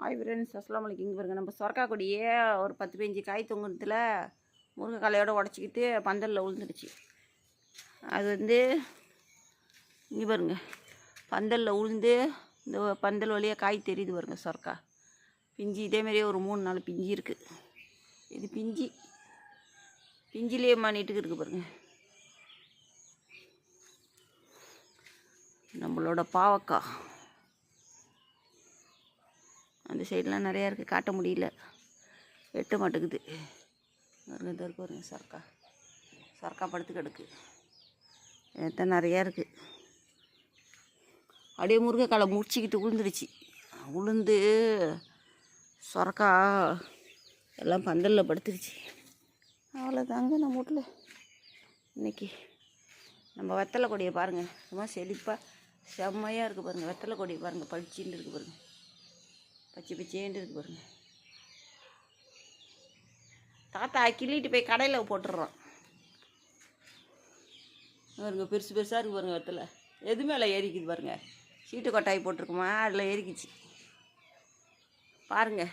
Hi friends, அஸ்ஸலாமு அலைக்கும். இங்கே பாருங்க, நம்ம சொரக்கா கொடியே ஒரு 10-15 காய் தொங்குறதுல முருங்கைக்காலையோடு உடச்சிக்கிட்டு பந்தலில் விழுந்துடுச்சு. அது இங்கே பாருங்க, பந்தலில் உளுந்து இந்த பந்தல் வழியாக காய் தெரியுது பாருங்க. சொரக்கா பிஞ்சு இதேமாரியே ஒரு 3-4 பிஞ்சு இருக்குது. இது பிஞ்சிலே மானிட்டுக்கு இருக்குது பாருங்க. நம்மளோட பாவக்காய் அந்த சைடெலாம் நிறையா இருக்குது, காட்ட முடியல, வெட்ட மாட்டேங்குது. பாருங்க, சொரக்கா படுத்து கிடக்கு. எத்தனை நிறையா இருக்குது. அப்படியே முருங்கைக்காலை முடிச்சிக்கிட்டு விழுந்துடுச்சு. உளுந்து சொரக்கா எல்லாம் பந்தலில் படுத்துருச்சு. அவ்வளோதாங்க நம்ம வீட்டில் இன்றைக்கி. நம்ம வெத்தலை கொடியை பாருங்கள், சும்மா செழிப்பாக செம்மையாக இருக்குது பாருங்கள். வெத்தலை கொடியை பாருங்கள், பளிச்சின்னு இருக்குது பாருங்கள், பச்சை பச்சேன்னு இருக்குது பாருங்கள். தாத்தா கிள்ளிட்டு போய் கடையில் போட்டுடுறோம் பாருங்க. பெருசு பெருசாக இருக்குது பாருங்கள் வெத்தலை. எது மேலே ஏறிக்குது பாருங்கள். சீட்டு கொட்டாய் போட்டிருக்குமா, அதில் ஏறிக்குச்சு பாருங்கள்.